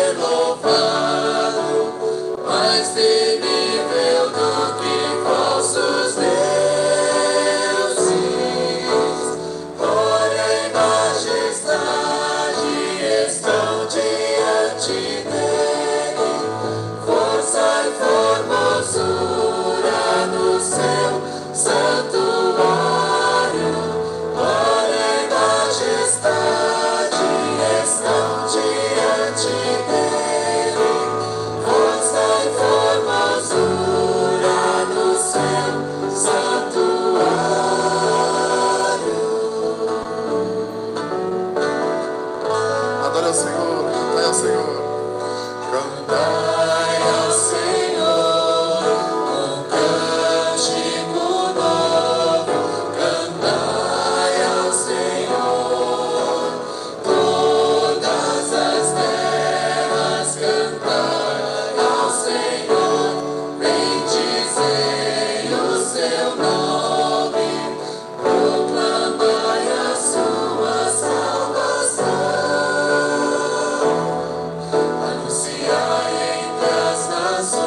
ser louvado, mais temível do que falsos deuses. Glória e majestade estão diante dele, força e formosura no seu santuário. Glória e majestade estão diante dele, força e formosura no seu santuário. Adore ao Senhor, cantai ao Senhor. Cantai ao Senhor um cântico novo, cantai ao Senhor todas as terras, cantai ao Senhor, bendizei o seu nome, proclamai a sua salvação. Anunciai entre as nações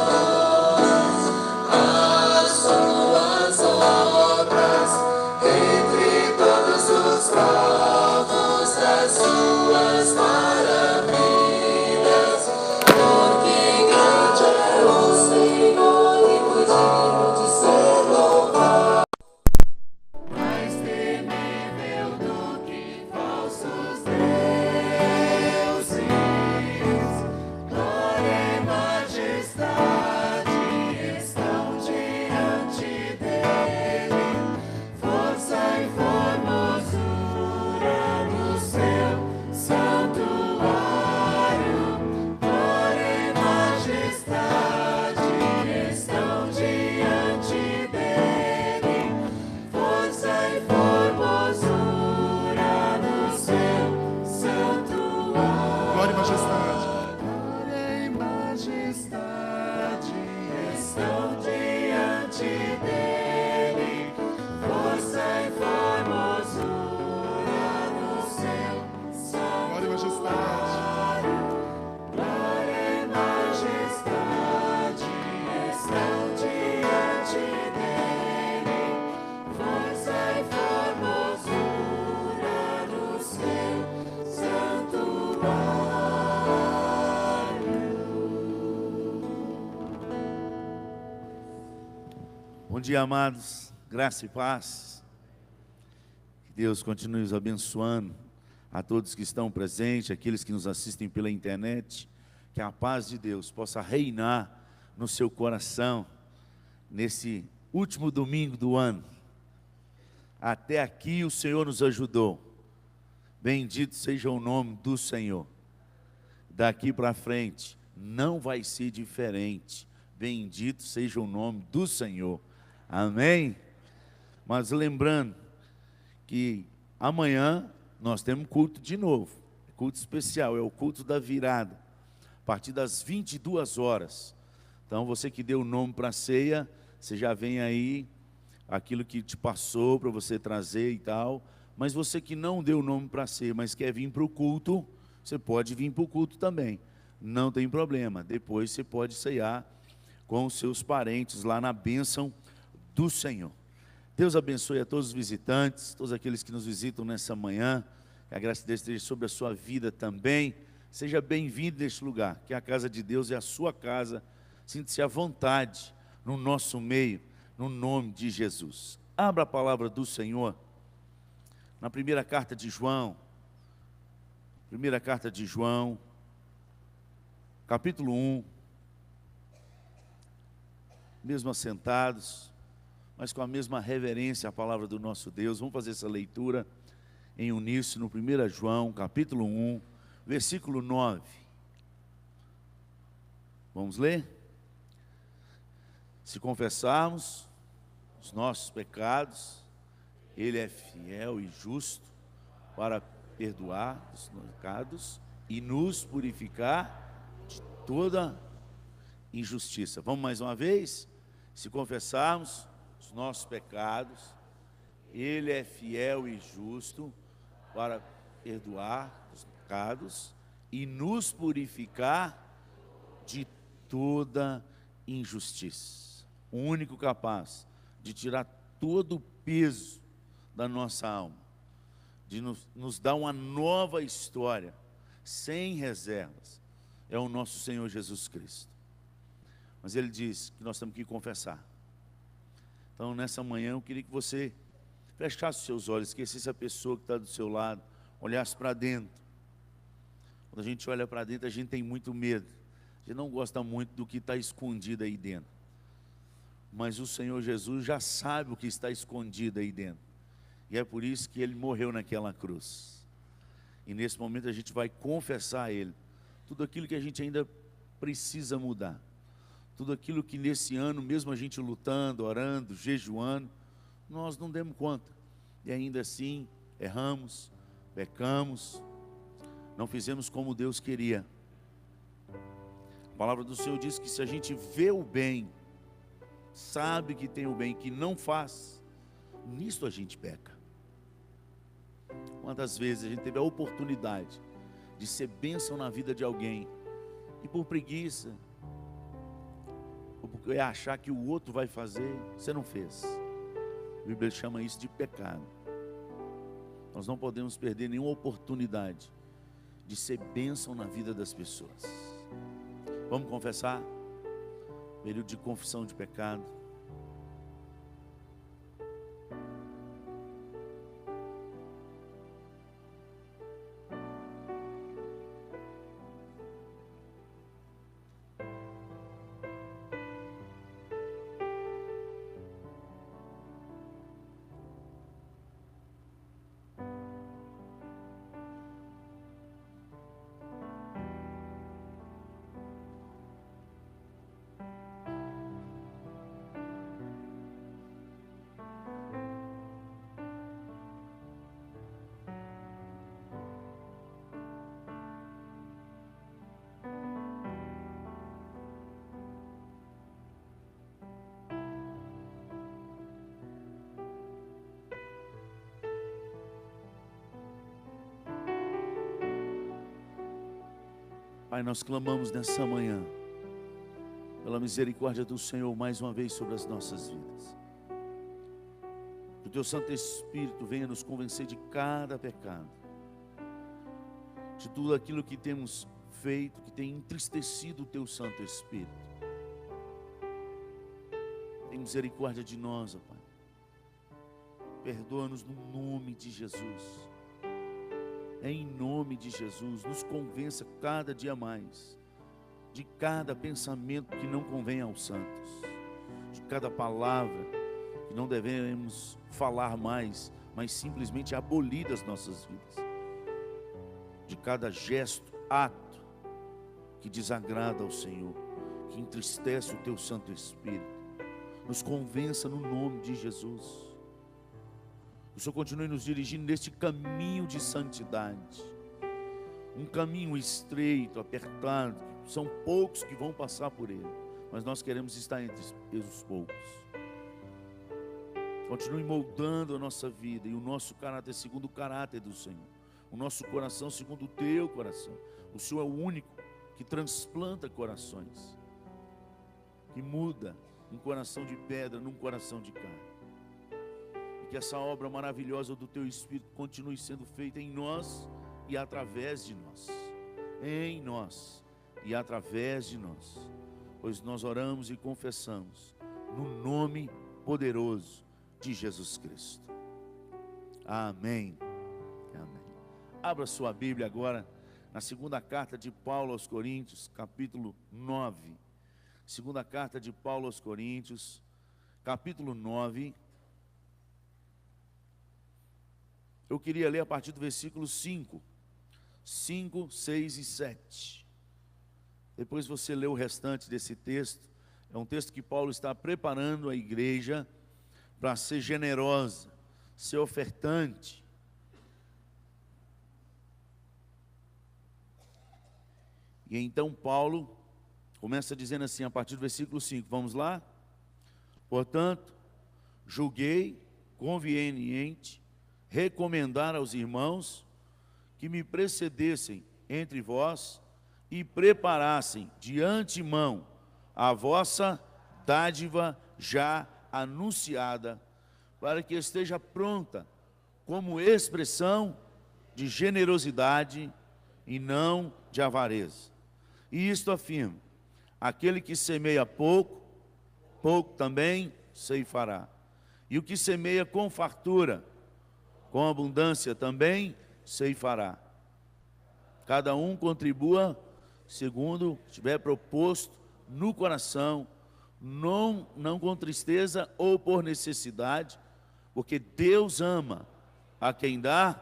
as suas obras, entre todos os povos as suas maravilhas, porque grande é o Senhor e muito digno de ser louvado, mais temível do que falsos deuses. Glória e majestade estão diante dele, força e formosura no seu santuário. Glória e majestade estão diante dele, força e formosura no seu santuário. Glória e majestade. Glória e majestade estão diante dele, força e formosura no seu Glória e majestade. santuário. Glória e majestade estão diante dele, força e formosura no seu santuário. Bom dia, amados, graça e paz. Que Deus continue nos abençoando, a todos que estão presentes, aqueles que nos assistem pela internet. Que a paz de Deus possa reinar no seu coração, nesse último domingo do ano. Até aqui o Senhor nos ajudou, bendito seja o nome do Senhor. Daqui para frente não vai ser diferente, bendito seja o nome do Senhor. Amém? Mas lembrando que amanhã nós temos culto de novo, culto especial, é o culto da virada, a partir das 22 horas. Então você que deu o nome para a ceia, você já vem aí, aquilo que te passou para você trazer e tal. Mas você que não deu o nome para a ceia, mas quer vir para o culto, você pode vir para o culto também, não tem problema. Depois você pode ceiar com os seus parentes lá na bênção do Senhor. Deus abençoe a todos os visitantes, todos aqueles que nos visitam nessa manhã. Que a graça de Deus esteja sobre a sua vida também. Seja bem-vindo neste lugar, que a casa de Deus é a sua casa. Sinta-se à vontade no nosso meio, no nome de Jesus. Abra a palavra do Senhor na primeira carta de João. Primeira carta de João, capítulo 1. Mesmo assentados, mas com a mesma reverência à palavra do nosso Deus. Vamos fazer essa leitura em uníssono. 1 João, capítulo 1, versículo 9. Vamos ler? Se confessarmos os nossos pecados, Ele é fiel e justo para perdoar os pecados e nos purificar de toda injustiça. Vamos mais uma vez? Se confessarmos os nossos pecados, Ele é fiel e justo para perdoar os pecados e nos purificar de toda injustiça. O único capaz de tirar todo o peso da nossa alma, de nos dar uma nova história, sem reservas, é o nosso Senhor Jesus Cristo. Mas Ele diz que nós temos que confessar. Então, nessa manhã, eu queria que você fechasse os seus olhos, esquecesse a pessoa que está do seu lado, olhasse para dentro. Quando a gente olha para dentro, a gente tem muito medo. A gente não gosta muito do que está escondido aí dentro. Mas o Senhor Jesus já sabe o que está escondido aí dentro. E é por isso que Ele morreu naquela cruz. E nesse momento a gente vai confessar a Ele tudo aquilo que a gente ainda precisa mudar. Tudo aquilo que nesse ano, mesmo a gente lutando, orando, jejuando, nós não demos conta. E ainda assim, erramos, pecamos, não fizemos como Deus queria. A palavra do Senhor diz que se a gente vê o bem, sabe que tem o bem, que não faz, nisto a gente peca. Quantas vezes a gente teve a oportunidade de ser bênção na vida de alguém, e por preguiça, ou porque achar que o outro vai fazer, você não fez. A Bíblia chama isso de pecado. Nós não podemos perder nenhuma oportunidade de ser bênção na vida das pessoas. Vamos confessar? Período de confissão de pecado. Pai, nós clamamos nessa manhã pela misericórdia do Senhor mais uma vez sobre as nossas vidas. Que o Teu Santo Espírito venha nos convencer de cada pecado, de tudo aquilo que temos feito, que tem entristecido o Teu Santo Espírito. Tem misericórdia de nós, ó Pai. Perdoa-nos no nome de Jesus. Em nome de Jesus, nos convença cada dia mais de cada pensamento que não convém aos santos, de cada palavra que não devemos falar mais, mas simplesmente abolir das nossas vidas, de cada gesto, ato que desagrada ao Senhor, que entristece o Teu Santo Espírito. Nos convença no nome de Jesus. O Senhor continue nos dirigindo neste caminho de santidade, um caminho estreito, apertado, são poucos que vão passar por ele, mas nós queremos estar entre os poucos. Continue moldando a nossa vida e o nosso caráter segundo o caráter do Senhor, o nosso coração segundo o Teu coração. O Senhor é o único que transplanta corações, que muda um coração de pedra num coração de carne. Que essa obra maravilhosa do Teu Espírito continue sendo feita em nós e através de nós. Em nós e através de nós. Pois nós oramos e confessamos no nome poderoso de Jesus Cristo. Amém. Amém. Abra sua Bíblia agora na segunda carta de Paulo aos Coríntios, capítulo 9. Segunda carta de Paulo aos Coríntios, capítulo 9. Eu queria ler a partir do versículo 5, 6 e 7. Depois você lê o restante desse texto. É um texto que Paulo está preparando a igreja para ser generosa, ser ofertante. E então Paulo começa dizendo assim, a partir do versículo 5, vamos lá? Portanto, julguei conveniente recomendar aos irmãos que me precedessem entre vós e preparassem de antemão a vossa dádiva já anunciada, para que esteja pronta como expressão de generosidade e não de avareza. E isto afirma: aquele que semeia pouco, pouco também ceifará. E o que semeia com fartura, com abundância também ceifará. Cada um contribua segundo estiver proposto no coração, não com tristeza ou por necessidade, porque Deus ama a quem dá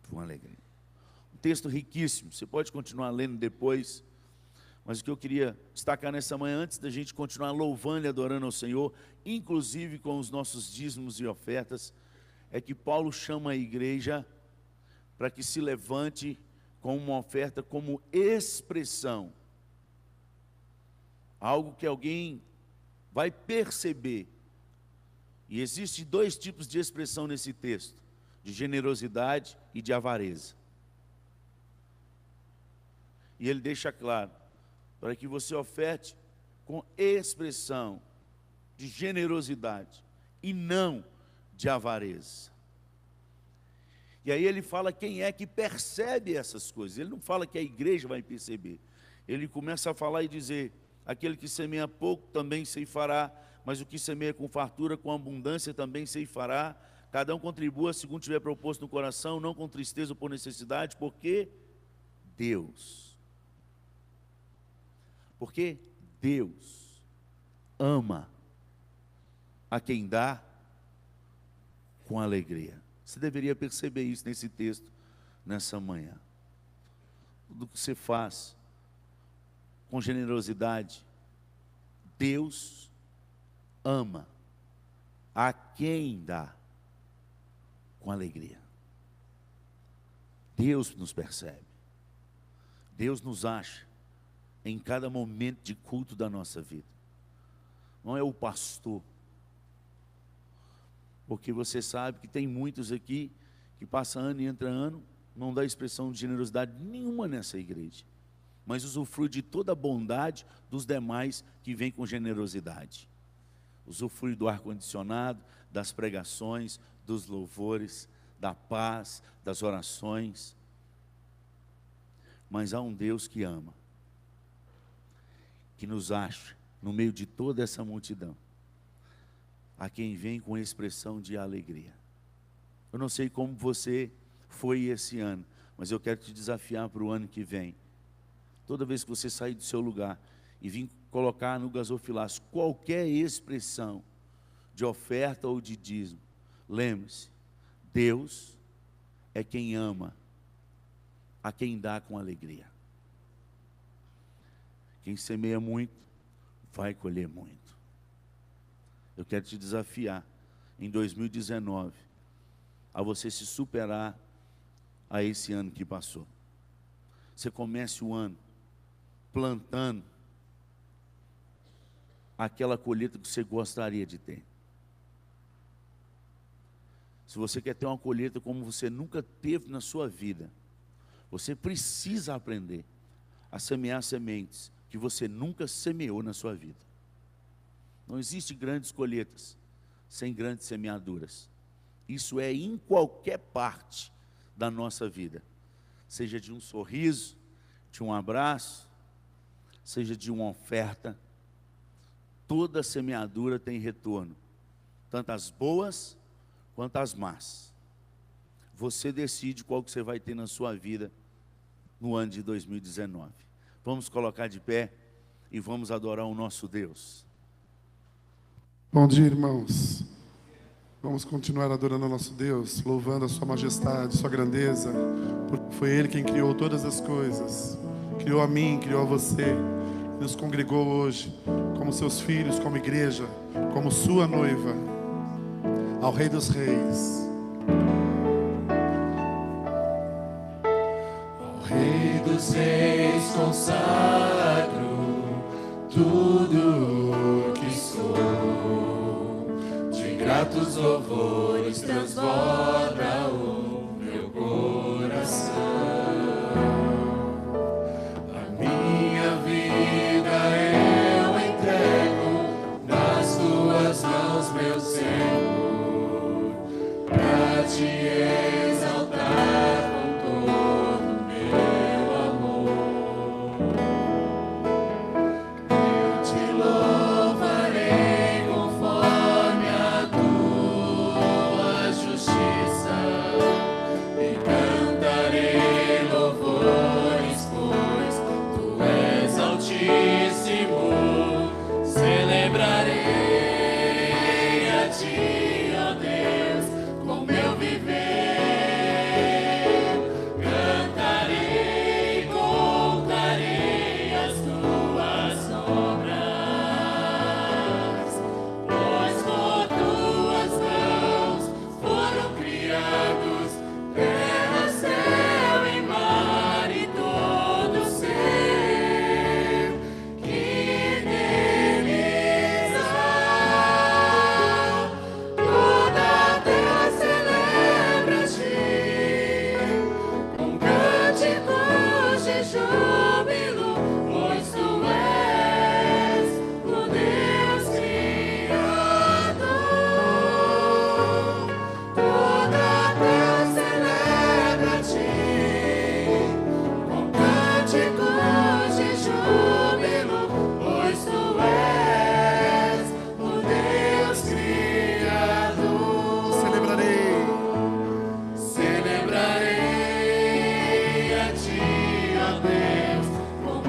com alegria. Um texto riquíssimo, você pode continuar lendo depois, mas o que eu queria destacar nessa manhã, antes da gente continuar louvando e adorando ao Senhor, inclusive com os nossos dízimos e ofertas, é que Paulo chama a igreja para que se levante com uma oferta como expressão, algo que alguém vai perceber. E existem dois tipos de expressão nesse texto: de generosidade e de avareza. E ele deixa claro, para que você oferte com expressão de generosidade e não de avareza. E aí ele fala quem é que percebe essas coisas. Ele não fala que a igreja vai perceber. Ele começa a falar e dizer: aquele que semeia pouco também ceifará, mas o que semeia com fartura, com abundância também ceifará. Cada um contribua segundo tiver proposto no coração, não com tristeza ou por necessidade, porque Deus ama a quem dá com alegria. Você deveria perceber isso nesse texto, nessa manhã. Tudo que você faz com generosidade, Deus ama a quem dá com alegria. Deus nos percebe. Deus nos acha em cada momento de culto da nossa vida. Não é o pastor. Porque você sabe que tem muitos aqui que passa ano e entra ano, não dá expressão de generosidade nenhuma nessa igreja, mas usufrui de toda a bondade dos demais que vem com generosidade. Usufrui do ar-condicionado, das pregações, dos louvores, da paz, das orações. Mas há um Deus que ama, que nos acha no meio de toda essa multidão, a quem vem com expressão de alegria. Eu não sei como você foi esse ano, mas eu quero te desafiar para o ano que vem. Toda vez que você sair do seu lugar e vir colocar no gasofilaço qualquer expressão de oferta ou de dízimo, lembre-se, Deus é quem ama a quem dá com alegria. Quem semeia muito, vai colher muito. Eu quero te desafiar, em 2019, a você se superar a esse ano que passou. Você comece o ano plantando aquela colheita que você gostaria de ter. Se você quer ter uma colheita como você nunca teve na sua vida, você precisa aprender a semear sementes que você nunca semeou na sua vida. Não existe grandes colheitas sem grandes semeaduras. Isso é em qualquer parte da nossa vida, seja de um sorriso, de um abraço, seja de uma oferta. Toda semeadura tem retorno, tanto as boas quanto as más. Você decide qual que você vai ter na sua vida no ano de 2019. Vamos colocar de pé e vamos adorar o nosso Deus. Bom dia, irmãos. Vamos continuar adorando o nosso Deus, louvando a sua majestade, sua grandeza, porque foi Ele quem criou todas as coisas. Criou a mim, criou a você, e nos congregou hoje, como seus filhos, como igreja, como sua noiva, ao Rei dos Reis. Ao Rei dos Reis consagro tudo que sou, de gratos louvores transborda o meu coração.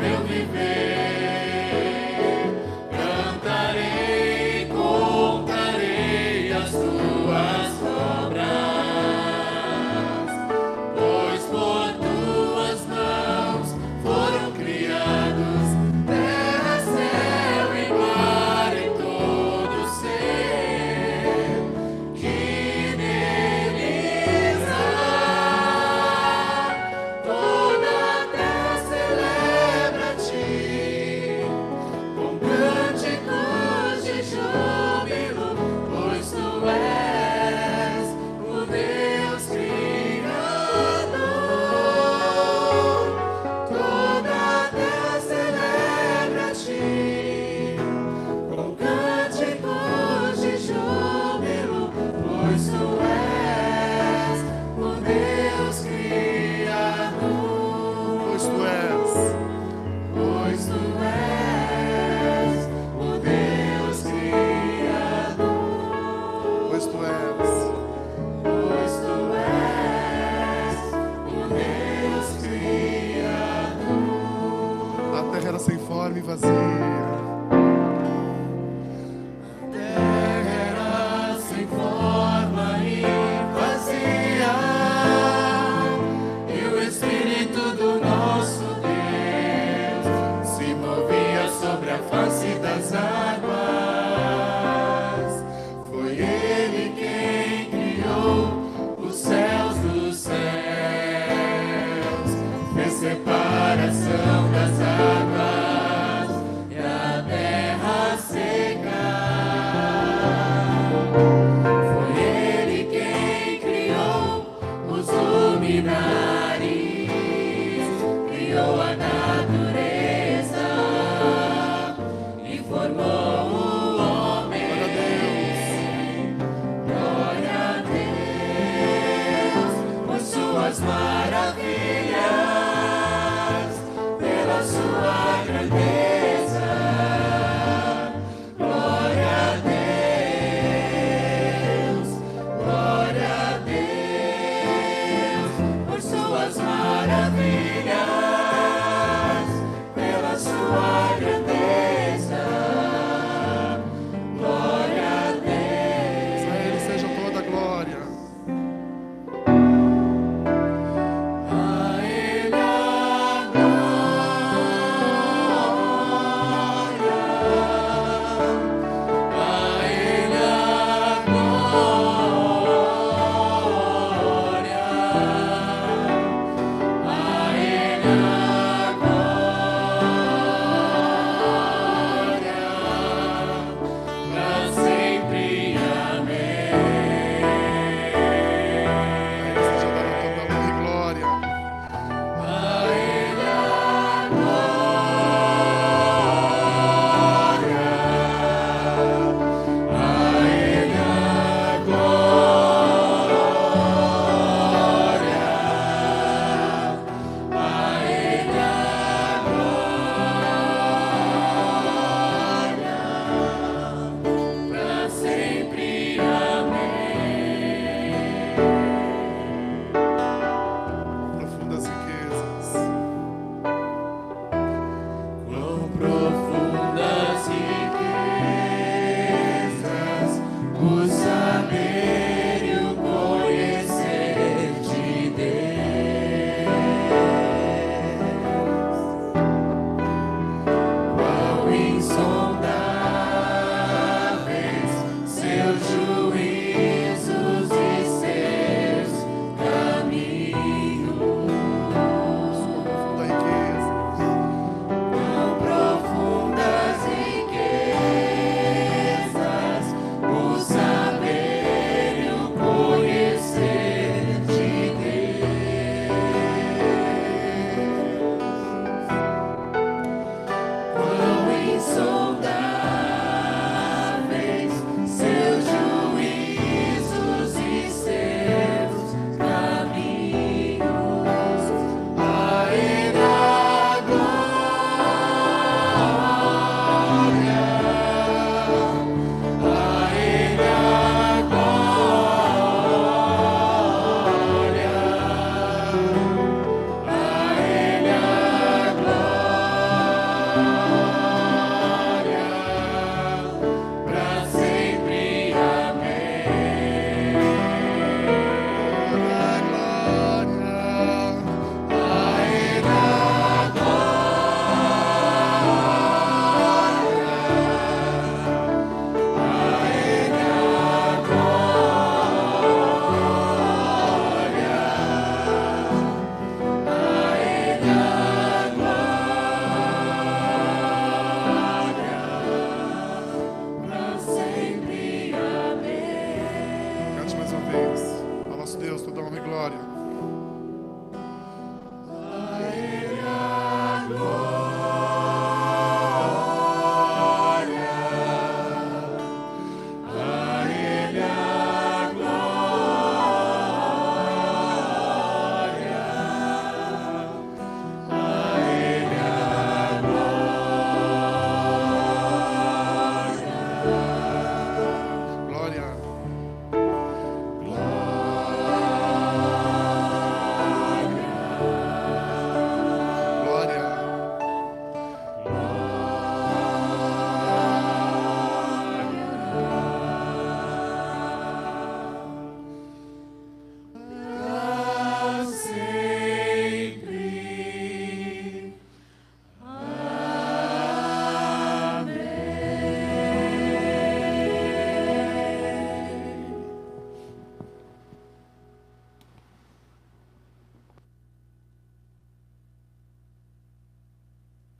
meu viver. Cantarei, contarei as tuas obras, pois por tuas mãos foram criados terra, céu e mar e todo ser que neles há. Toda a terra celebra-te com cânticos de júbilo, pois tu és o Deus Criador. Toda a terra celebra-te com cânticos de júbilo, pois tu és o Deus Criador. Pois tu és. Pois tu és o Deus Criador. Pois tu és. Pois tu és o Deus Criador. A terra era sem forma e vazia. A terra era sem forma e vazia, e o Espírito do nosso Deus se movia sobre a face das águas. Foi Ele quem criou os céus dos céus, fez separação das águas e a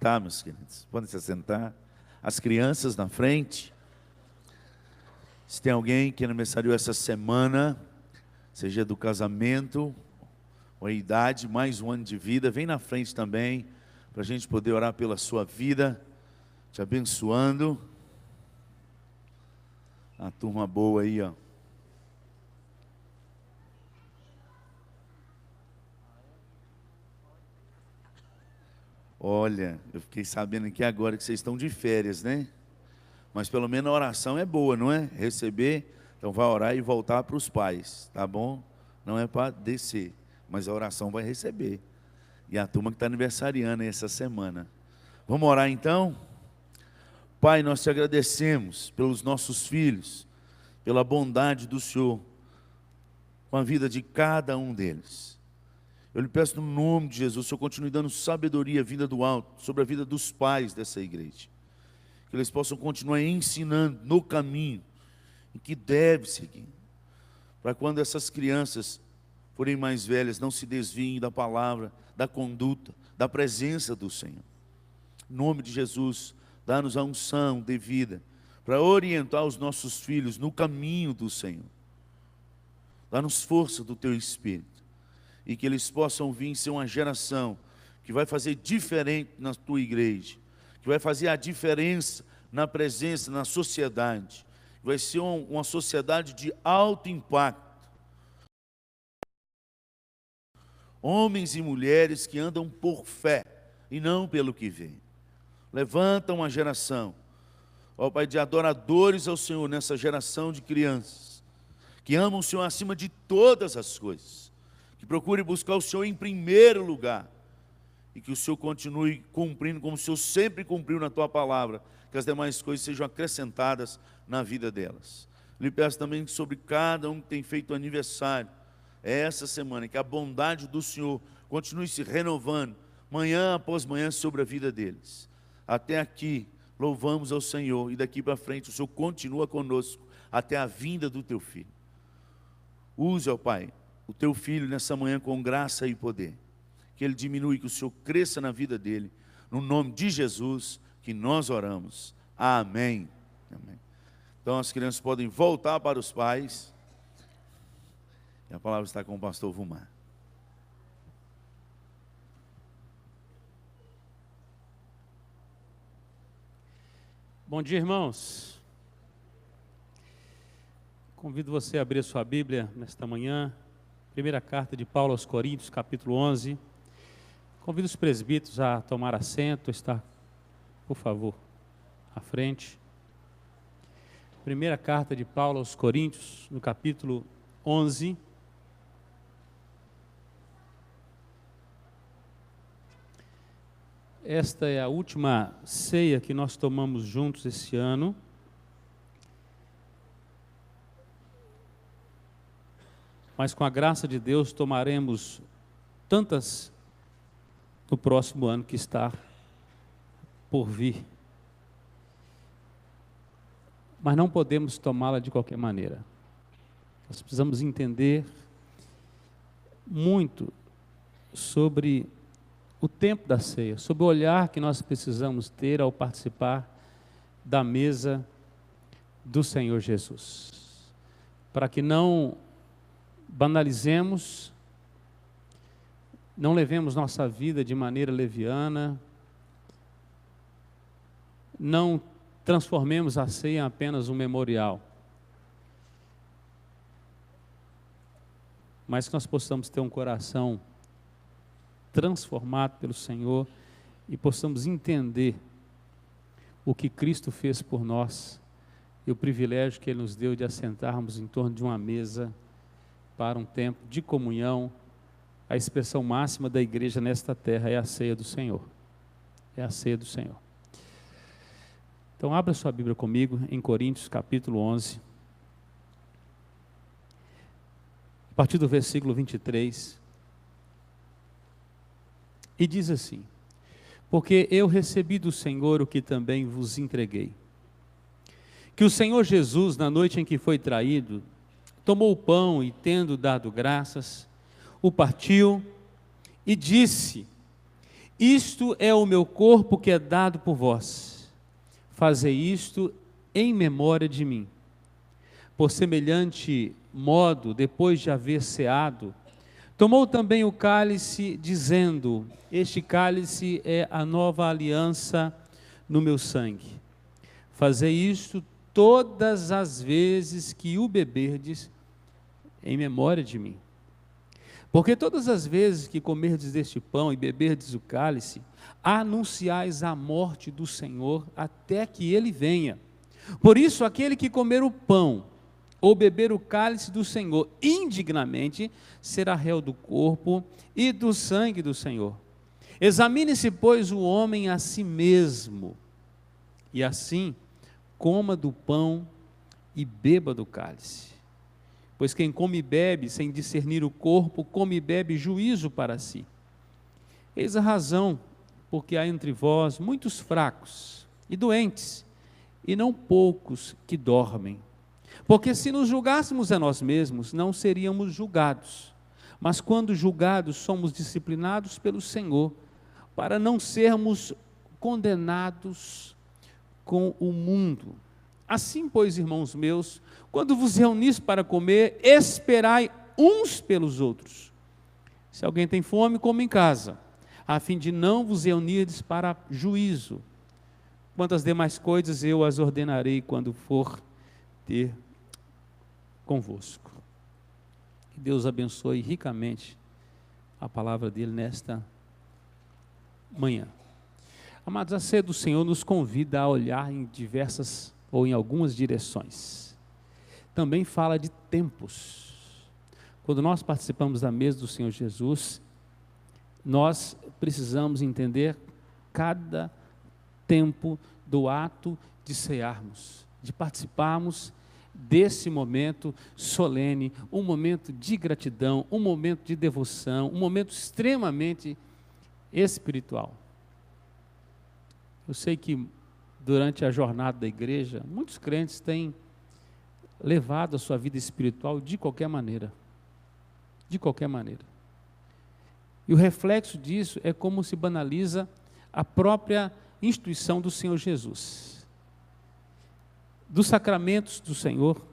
assentar, meus queridos. Podem se assentar. As crianças na frente. Se tem alguém que aniversariou essa semana, seja do casamento, ou a idade, mais um ano de vida, vem na frente também, para a gente poder orar pela sua vida, te abençoando. A turma boa aí, ó. Olha, eu fiquei sabendo aqui agora que vocês estão de férias, né? Mas pelo menos a oração é boa, não é? Receber, então vai orar e voltar para os pais, tá bom? Não é para descer, mas a oração vai receber. E a turma que está aniversariando aí essa semana. Vamos orar então? Pai, nós te agradecemos pelos nossos filhos, pela bondade do Senhor, com a vida de cada um deles. Eu lhe peço no nome de Jesus, o Senhor continue dando sabedoria vinda do alto sobre a vida dos pais dessa igreja. Que eles possam continuar ensinando no caminho em que deve seguir. Para quando essas crianças forem mais velhas, não se desviem da palavra, da conduta, da presença do Senhor. Em nome de Jesus, dá-nos a unção devida para orientar os nossos filhos no caminho do Senhor. Dá-nos força do Teu Espírito. E que eles possam vir ser uma geração que vai fazer diferente na tua igreja, que vai fazer a diferença na presença, na sociedade, vai ser uma sociedade de alto impacto. Homens e mulheres que andam por fé e não pelo que vê. Levanta uma geração, ó Pai, de adoradores ao Senhor nessa geração de crianças, que amam o Senhor acima de todas as coisas. Que procure buscar o Senhor em primeiro lugar, e que o Senhor continue cumprindo como o Senhor sempre cumpriu na Tua palavra, que as demais coisas sejam acrescentadas na vida delas. Lhe peço também sobre cada um que tem feito aniversário essa semana, que a bondade do Senhor continue se renovando, manhã após manhã, sobre a vida deles. Até aqui, louvamos ao Senhor, e daqui para frente o Senhor continua conosco, até a vinda do Teu Filho. Use, ó Pai, o Teu Filho nessa manhã com graça e poder, que Ele diminui, que o Senhor cresça na vida dele, no nome de Jesus que nós oramos, amém. Amém. Então as crianças podem voltar para os pais, e a palavra está com o pastor Vumar. Bom dia, irmãos. Convido você a abrir a sua Bíblia nesta manhã. Primeira carta de Paulo aos Coríntios, capítulo 11. Convido os presbíteros a tomar assento, estar, por favor, à frente. Primeira carta de Paulo aos Coríntios, no capítulo 11. Esta é a última ceia que nós tomamos juntos esse ano. Mas com a graça de Deus tomaremos tantas no próximo ano que está por vir. Mas não podemos tomá-la de qualquer maneira. Nós precisamos entender muito sobre o tempo da ceia, sobre o olhar que nós precisamos ter ao participar da mesa do Senhor Jesus. Para que não banalizemos, não levemos nossa vida de maneira leviana, não transformemos a ceia em apenas um memorial, mas que nós possamos ter um coração transformado pelo Senhor e possamos entender o que Cristo fez por nós e o privilégio que Ele nos deu de assentarmos em torno de uma mesa para um tempo de comunhão. A expressão máxima da igreja nesta terra é a ceia do Senhor. É a ceia do Senhor. Então abra sua Bíblia comigo em Coríntios capítulo 11. A partir do versículo 23. E diz assim: porque eu recebi do Senhor o que também vos entreguei. Que o Senhor Jesus, na noite em que foi traído, tomou o pão e, tendo dado graças, o partiu e disse: Isto é o meu corpo que é dado por vós. Fazei isto em memória de mim. Por semelhante modo, depois de haver ceado, tomou também o cálice, dizendo: este cálice é a nova aliança no meu sangue. Fazei isto todas as vezes que o beberdes, em memória de mim. Porque todas as vezes que comerdes deste pão e beberdes o cálice, anunciais a morte do Senhor até que ele venha. Por isso, aquele que comer o pão ou beber o cálice do Senhor indignamente, será réu do corpo e do sangue do Senhor. Examine-se, pois, o homem a si mesmo, e assim coma do pão e beba do cálice. Pois quem come e bebe sem discernir o corpo, come e bebe juízo para si. Eis a razão porque há entre vós muitos fracos e doentes, e não poucos que dormem. Porque se nos julgássemos a nós mesmos, não seríamos julgados. Mas quando julgados, somos disciplinados pelo Senhor, para não sermos condenados com o mundo. Assim, pois, irmãos meus, quando vos reunis para comer, esperai uns pelos outros. Se alguém tem fome, coma em casa, a fim de não vos reunirdes para juízo. Quanto às demais coisas, eu as ordenarei quando for ter convosco. Que Deus abençoe ricamente a palavra dele nesta manhã. Amados, a ceia do Senhor nos convida a olhar em diversas ou em algumas direções. Também fala de tempos. Quando nós participamos da mesa do Senhor Jesus, nós precisamos entender cada tempo do ato de cearmos, de participarmos desse momento solene, um momento de gratidão, um momento de devoção, um momento extremamente espiritual. Eu sei que durante a jornada da igreja, muitos crentes têm levado a sua vida espiritual de qualquer maneira. De qualquer maneira. E o reflexo disso é como se banaliza a própria instituição do Senhor Jesus. Dos sacramentos do Senhor,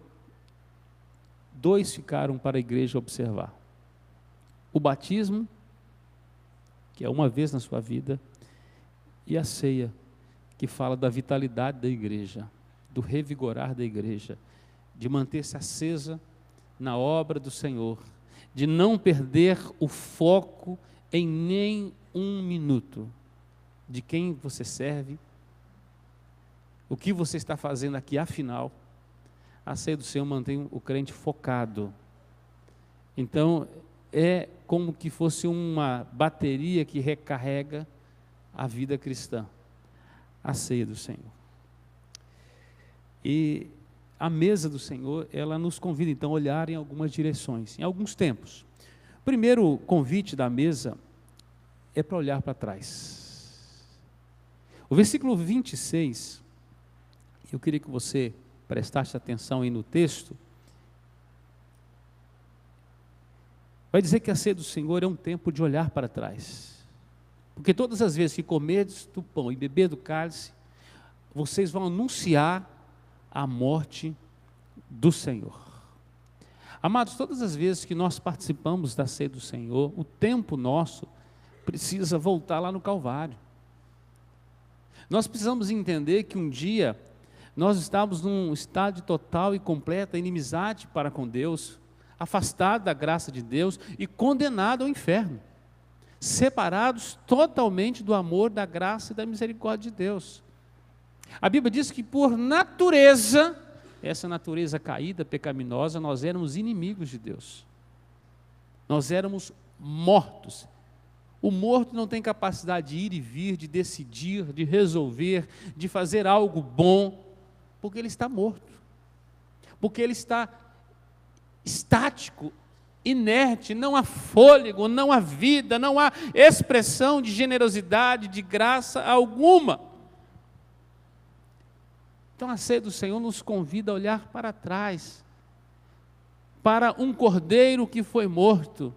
2 ficaram para a igreja observar. O batismo, que é uma vez na sua vida, e a ceia, que fala da vitalidade da igreja, do revigorar da igreja, de manter-se acesa na obra do Senhor, de não perder o foco em nem um minuto de quem você serve, o que você está fazendo aqui, afinal. A ceia do Senhor mantém o crente focado. Então, é como que fosse uma bateria que recarrega a vida cristã, a ceia do Senhor. E a mesa do Senhor, ela nos convida então a olhar em algumas direções, em alguns tempos. O primeiro convite da mesa é para olhar para trás. O versículo 26, eu queria que você prestasse atenção aí no texto, vai dizer que a ceia do Senhor é um tempo de olhar para trás. Porque todas as vezes que comerdes do pão e beber do cálice, vocês vão anunciar a morte do Senhor. Amados, todas as vezes que nós participamos da ceia do Senhor, o tempo nosso precisa voltar lá no Calvário. Nós precisamos entender que um dia nós estávamos num estado de total e completa inimizade para com Deus, afastado da graça de Deus e condenado ao inferno, separados totalmente do amor, da graça e da misericórdia de Deus. A Bíblia diz que por natureza, essa natureza caída, pecaminosa, nós éramos inimigos de Deus. Nós éramos mortos. O morto não tem capacidade de ir e vir, de decidir, de resolver, de fazer algo bom, porque ele está morto. Porque ele está estático, inerte, não há fôlego, não há vida, não há expressão de generosidade, de graça alguma. Então a ceia do Senhor nos convida a olhar para trás, para um cordeiro que foi morto,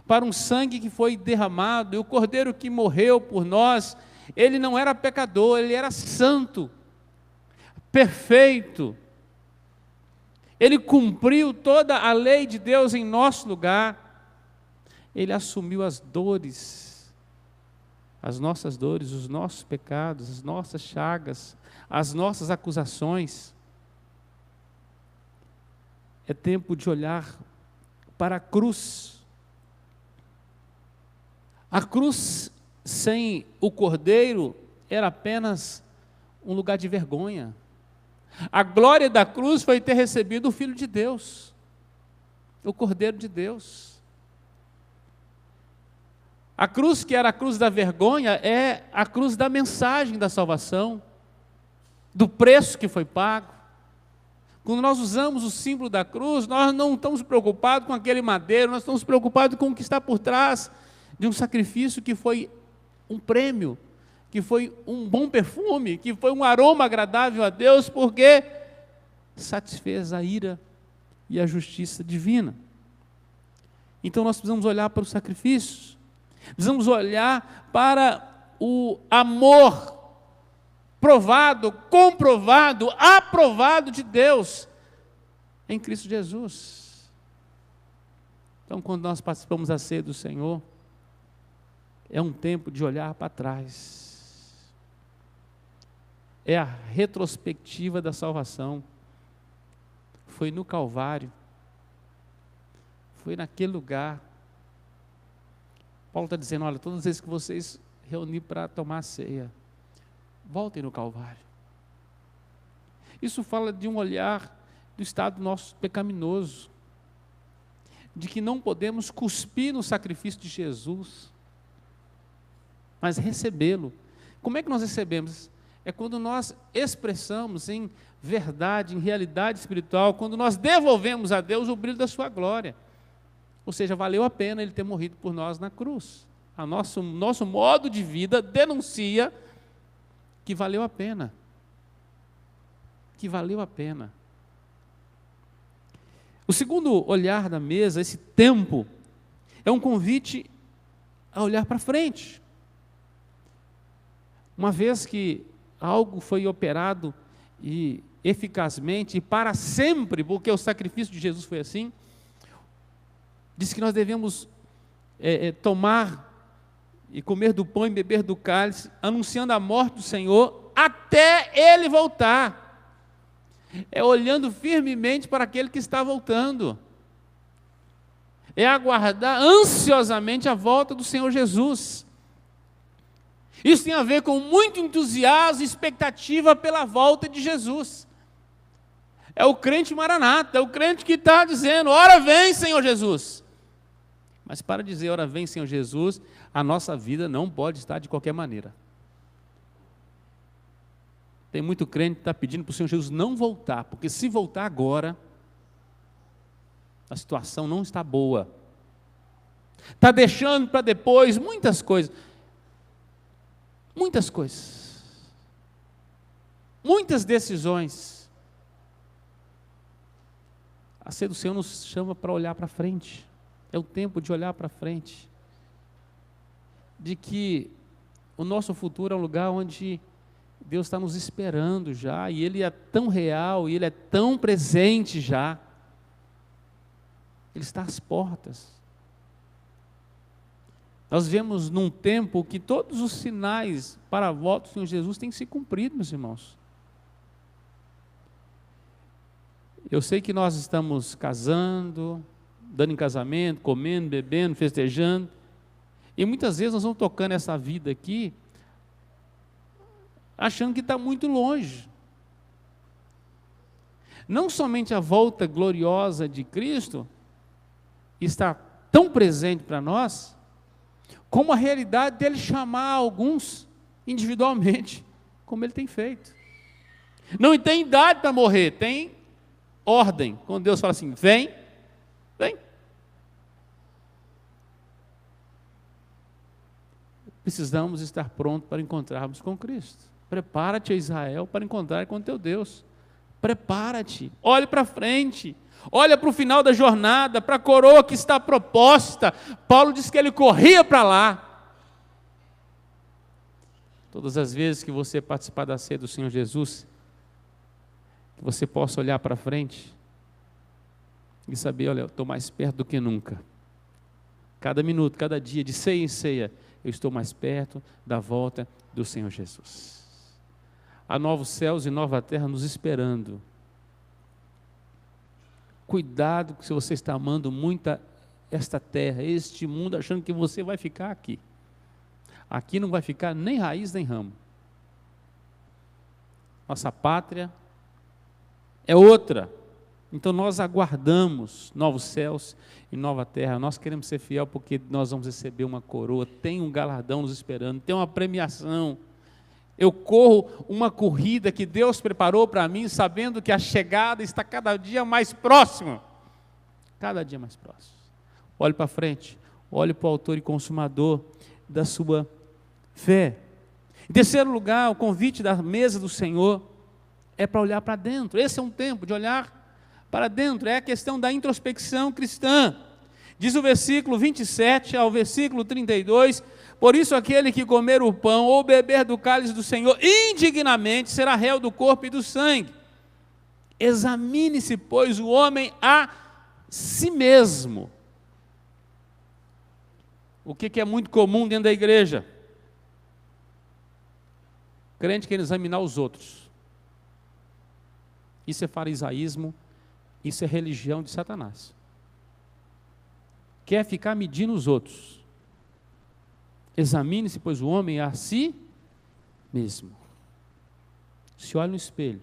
para um sangue que foi derramado, e o Cordeiro que morreu por nós, ele não era pecador, ele era santo, perfeito. Ele cumpriu toda a lei de Deus em nosso lugar. Ele assumiu as dores, as nossas dores, os nossos pecados, as nossas chagas, as nossas acusações. É tempo de olhar para a cruz. A cruz sem o Cordeiro era apenas um lugar de vergonha. A glória da cruz foi ter recebido o Filho de Deus, o Cordeiro de Deus. A cruz que era a cruz da vergonha é a cruz da mensagem da salvação, do preço que foi pago. Quando nós usamos o símbolo da cruz, nós não estamos preocupados com aquele madeiro, nós estamos preocupados com o que está por trás de um sacrifício que foi um prêmio, que foi um bom perfume, que foi um aroma agradável a Deus, porque satisfez a ira e a justiça divina. Então nós precisamos olhar para os sacrifícios, precisamos olhar para o amor provado, comprovado, aprovado de Deus em Cristo Jesus. Então, quando nós participamos da ceia do Senhor, é um tempo de olhar para trás. É a retrospectiva da salvação. Foi no Calvário. Foi naquele lugar. Paulo está dizendo, olha, todas as vezes que vocês reunirem para tomar a ceia, voltem no Calvário. Isso fala de um olhar do estado nosso pecaminoso, de que não podemos cuspir no sacrifício de Jesus, mas recebê-lo. Como é que nós recebemos? É quando nós expressamos em verdade, em realidade espiritual, quando nós devolvemos a Deus o brilho da sua glória. Ou seja, valeu a pena Ele ter morrido por nós na cruz. Nosso modo de vida denuncia que valeu a pena. Que valeu a pena. O segundo olhar da mesa, esse tempo, é um convite a olhar para frente. Uma vez que algo foi operado e eficazmente e para sempre, porque o sacrifício de Jesus foi assim, diz que nós devemos tomar e comer do pão e beber do cálice, anunciando a morte do Senhor até Ele voltar. É olhando firmemente para aquele que está voltando. É aguardar ansiosamente a volta do Senhor Jesus. Isso tem a ver com muito entusiasmo e expectativa pela volta de Jesus. É o crente maranata, é o crente que está dizendo, ora vem, Senhor Jesus. Mas para dizer, ora vem, Senhor Jesus, a nossa vida não pode estar de qualquer maneira. Tem muito crente que está pedindo para o Senhor Jesus não voltar, porque se voltar agora, a situação não está boa. Está deixando para depois muitas coisas. Muitas coisas. Muitas decisões. A ceia do Senhor nos chama para olhar para frente. É o tempo de olhar para frente. De que o nosso futuro é um lugar onde Deus está nos esperando já, e Ele é tão real, e Ele é tão presente já. Ele está às portas. Nós vemos num tempo que todos os sinais para a volta do Senhor Jesus têm se cumprido, meus irmãos. Eu sei que nós estamos casando, dando em casamento, comendo, bebendo, festejando, e muitas vezes nós vamos tocando essa vida aqui, achando que está muito longe. Não somente a volta gloriosa de Cristo está tão presente para nós, como a realidade dele chamar alguns individualmente, como ele tem feito. Não tem idade para morrer, tem ordem. Quando Deus fala assim, vem, vem. Precisamos estar prontos para encontrarmos com Cristo. Prepara-te, Israel, para encontrar com teu Deus. Prepara-te, olhe para frente, Olha para o final da jornada, para a coroa que está proposta. Paulo diz que ele corria para lá. Todas as vezes que você participar da ceia do Senhor Jesus, que você possa olhar para frente e saber, olha, eu estou mais perto do que nunca. Cada minuto, cada dia, de ceia em ceia, eu estou mais perto da volta do Senhor Jesus. Há novos céus e nova terra nos esperando. Cuidado se você está amando muito esta terra, este mundo, achando que você vai ficar aqui. Aqui não vai ficar nem raiz nem ramo. Nossa pátria é outra. Então nós aguardamos novos céus e nova terra. Nós queremos ser fiel porque nós vamos receber uma coroa, tem um galardão nos esperando, tem uma premiação. Eu corro uma corrida que Deus preparou para mim, sabendo que a chegada está cada dia mais próxima. Cada dia mais próximo. Olhe para frente, olhe para o autor e consumador da sua fé. Em terceiro lugar, o convite da mesa do Senhor é para olhar para dentro. Esse é um tempo de olhar para dentro, é a questão da introspecção cristã. Diz o versículo 27 ao versículo 32, por isso aquele que comer o pão ou beber do cálice do Senhor indignamente será réu do corpo e do sangue. Examine-se, pois, o homem a si mesmo. O que é muito comum dentro da igreja? O crente quer examinar os outros. Isso é farisaísmo, isso é religião de Satanás. Quer ficar medindo os outros. Examine-se, pois, o homem a si mesmo. Se olha no espelho.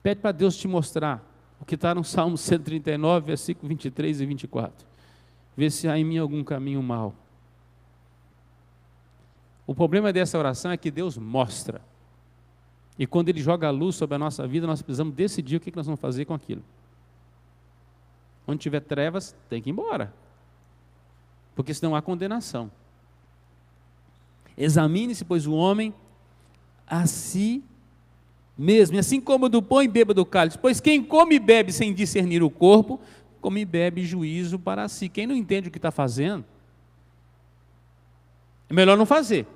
Pede para Deus te mostrar o que está no Salmo 139, versículo 23 e 24. Vê se há em mim algum caminho mau. O problema dessa oração é que Deus mostra. E quando Ele joga a luz sobre a nossa vida, nós precisamos decidir o que nós vamos fazer com aquilo. Onde tiver trevas, tem que ir embora. Porque senão há condenação. Examine-se, pois, o homem a si mesmo. E assim como do pão e beba do cálice. Pois quem come e bebe sem discernir o corpo, come e bebe juízo para si. Quem não entende o que está fazendo, é melhor não fazer.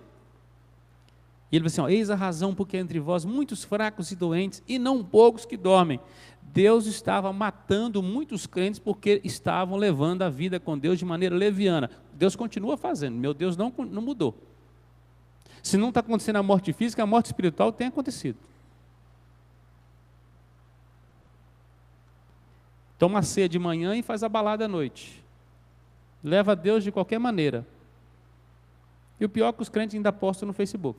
E ele vai assim, eis a razão porque entre vós muitos fracos e doentes, e não poucos que dormem. Deus estava matando muitos crentes porque estavam levando a vida com Deus de maneira leviana. Deus continua fazendo, meu Deus não mudou. Se não está acontecendo a morte física, a morte espiritual tem acontecido. Toma a ceia de manhã e faz a balada à noite. Leva a Deus de qualquer maneira. E o pior é que os crentes ainda postam no Facebook.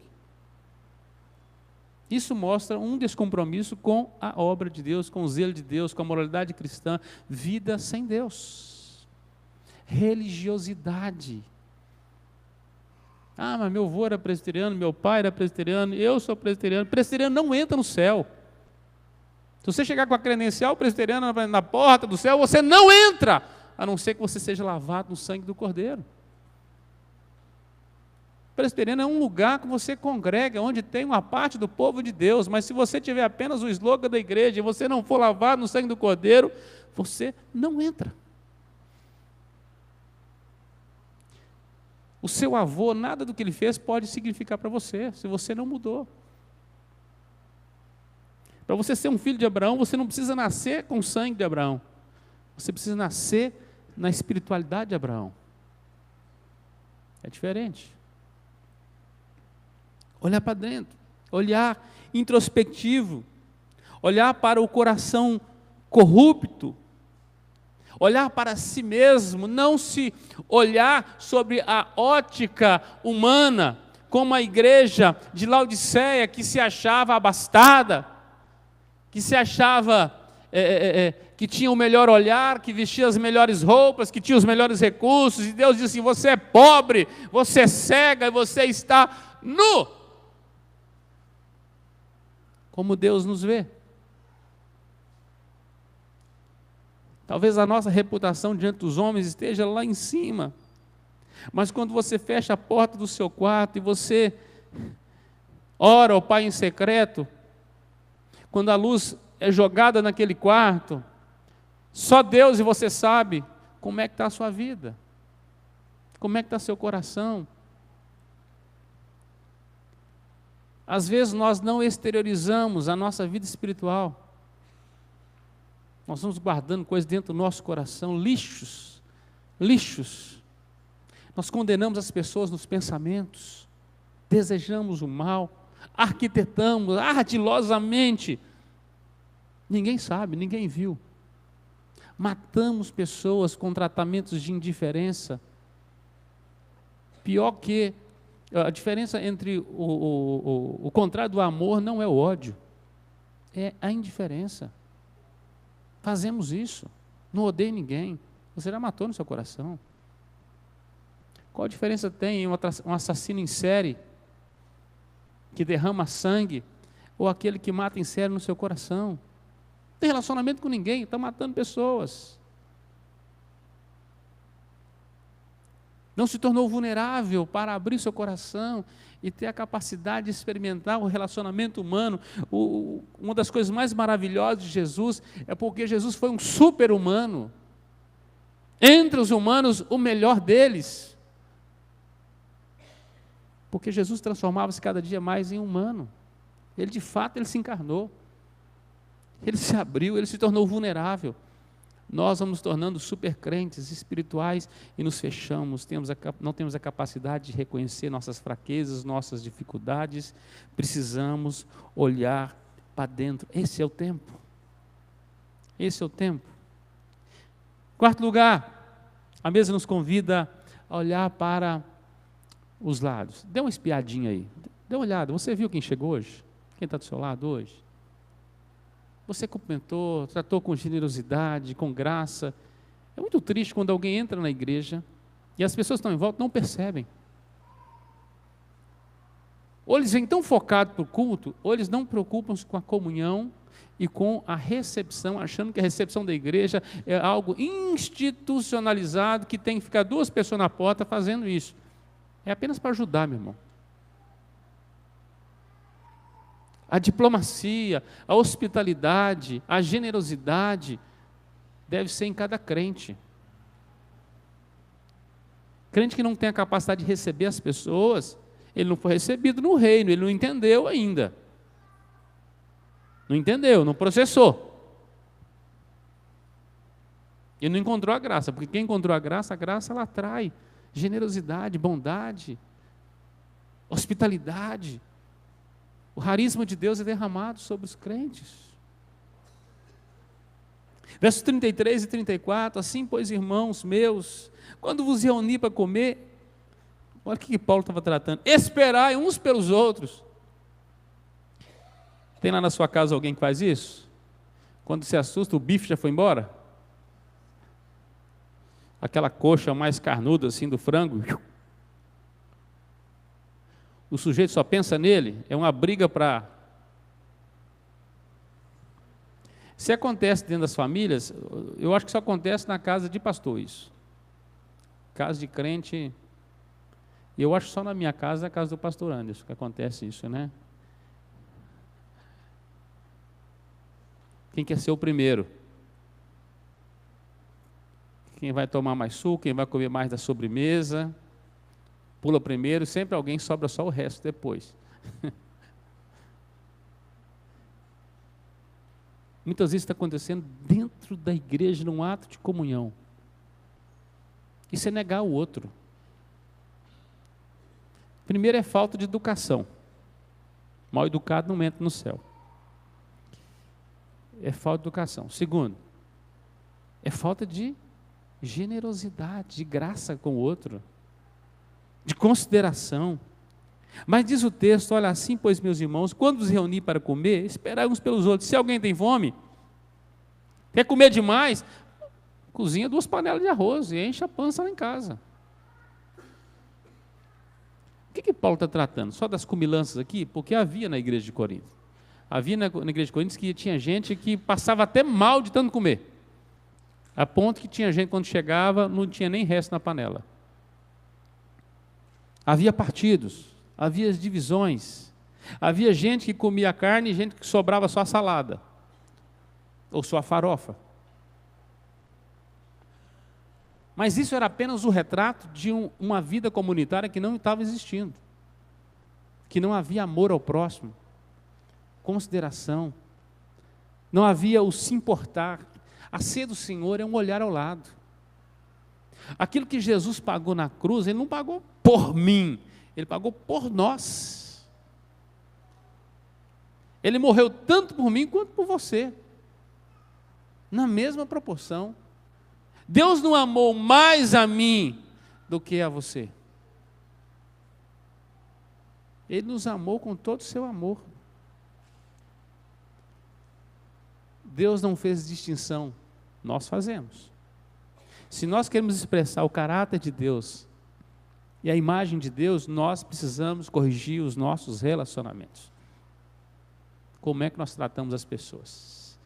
Isso mostra um descompromisso com a obra de Deus, com o zelo de Deus, com a moralidade cristã, vida sem Deus. Religiosidade. Ah, mas meu avô era presbiteriano, meu pai era presbiteriano, eu sou presbiteriano. Presbiteriano não entra no céu. Se você chegar com a credencial presbiteriana na porta do céu, você não entra, a não ser que você seja lavado no sangue do Cordeiro. Presbiteriano é um lugar que você congrega, onde tem uma parte do povo de Deus, mas se você tiver apenas o slogan da igreja e você não for lavado no sangue do Cordeiro, você não entra. O seu avô, nada do que ele fez pode significar para você, se você não mudou. Para você ser um filho de Abraão, você não precisa nascer com o sangue de Abraão. Você precisa nascer na espiritualidade de Abraão. É diferente. Olhar para dentro, olhar introspectivo, olhar para o coração corrupto, olhar para si mesmo, não se olhar sobre a ótica humana, como a igreja de Laodiceia, que se achava abastada, que se achava que tinha o melhor olhar, que vestia as melhores roupas, que tinha os melhores recursos, e Deus disse assim, você é pobre, você é cega, e você está nu. Como Deus nos vê. Talvez a nossa reputação diante dos homens esteja lá em cima, mas quando você fecha a porta do seu quarto e você ora ao Pai em secreto, quando a luz é jogada naquele quarto, só Deus e você sabe como é que está a sua vida, como é que está seu coração. Às vezes nós não exteriorizamos a nossa vida espiritual, nós vamos guardando coisas dentro do nosso coração, lixos, nós condenamos as pessoas nos pensamentos, desejamos o mal, arquitetamos ardilosamente, ninguém sabe, ninguém viu, matamos pessoas com tratamentos de indiferença. Pior que a diferença entre o contrário do amor não é o ódio, é a indiferença. Fazemos isso, não odeie ninguém, você já matou no seu coração. Qual a diferença tem em um assassino em série, que derrama sangue, ou aquele que mata em série no seu coração? Não tem relacionamento com ninguém, está matando pessoas. Não se tornou vulnerável para abrir seu coração e ter a capacidade de experimentar o relacionamento humano. Uma das coisas mais maravilhosas de Jesus é porque Jesus foi um super-humano. Entre os humanos, o melhor deles. Porque Jesus transformava-se cada dia mais em humano. Ele, de fato, ele se encarnou. Ele se abriu, ele se tornou vulnerável. Nós vamos nos tornando super crentes espirituais e nos fechamos, não temos a capacidade de reconhecer nossas fraquezas, nossas dificuldades, precisamos olhar para dentro. Esse é o tempo. Esse é o tempo. Quarto lugar, a mesa nos convida a olhar para os lados. Dê uma espiadinha aí, dê uma olhada. Você viu quem chegou hoje? Quem está do seu lado hoje? Você cumprimentou, tratou com generosidade, com graça. É muito triste quando alguém entra na igreja e as pessoas que estão em volta não percebem. Ou eles vêm tão focados para o culto, ou eles não preocupam-se com a comunhão e com a recepção, achando que a recepção da igreja é algo institucionalizado, que tem que ficar 2 pessoas na porta fazendo isso. É apenas para ajudar, meu irmão. A diplomacia, a hospitalidade, a generosidade deve ser em cada crente. Crente que não tem a capacidade de receber as pessoas, ele não foi recebido no reino, ele não entendeu ainda. Não entendeu, não processou. Ele não encontrou a graça, porque quem encontrou a graça ela atrai generosidade, bondade, hospitalidade. O carisma de Deus é derramado sobre os crentes. Versos 33 e 34, assim, pois, irmãos meus, quando vos reunir para comer, olha o que Paulo estava tratando, esperai uns pelos outros. Tem lá na sua casa alguém que faz isso? Quando se assusta, o bife já foi embora? Aquela coxa mais carnuda assim do frango, o sujeito só pensa nele, é uma briga para... Se acontece dentro das famílias, eu acho que só acontece na casa de pastor isso. Casa de crente, eu acho só na minha casa, a casa do pastor Anderson, que acontece isso, né? Quem quer ser o primeiro? Quem vai tomar mais suco, quem vai comer mais da sobremesa... Pula primeiro, sempre alguém sobra só o resto depois. Muitas vezes está acontecendo dentro da igreja, num ato de comunhão. Isso é negar o outro. Primeiro é falta de educação. Mal educado não entra no céu. É falta de educação. Segundo, é falta de generosidade, de graça com o outro. De consideração. Mas diz o texto, olha assim, pois, meus irmãos, quando vos reunir para comer, esperai uns pelos outros. Se alguém tem fome, quer comer demais, cozinha 2 panelas de arroz e enche a pança lá em casa. O que Paulo está tratando? Só das comilanças aqui? Porque havia na igreja de Corinto. Havia na igreja de Corinto que tinha gente que passava até mal de tanto comer. A ponto que tinha gente, quando chegava, não tinha nem resto na panela. Havia partidos, havia divisões, havia gente que comia carne e gente que sobrava só a salada. ou sua farofa. Mas isso era apenas o retrato de uma vida comunitária que não estava existindo, que não havia amor ao próximo, consideração, não havia o se importar. A ceia do Senhor é um olhar ao lado. Aquilo que Jesus pagou na cruz, Ele não pagou por mim, Ele pagou por nós. Ele morreu tanto por mim quanto por você, na mesma proporção. Deus não amou mais a mim do que a você. Ele nos amou com todo o seu amor. Deus não fez distinção, nós fazemos. Se nós queremos expressar o caráter de Deus e a imagem de Deus, nós precisamos corrigir os nossos relacionamentos. Como é que nós tratamos as pessoas?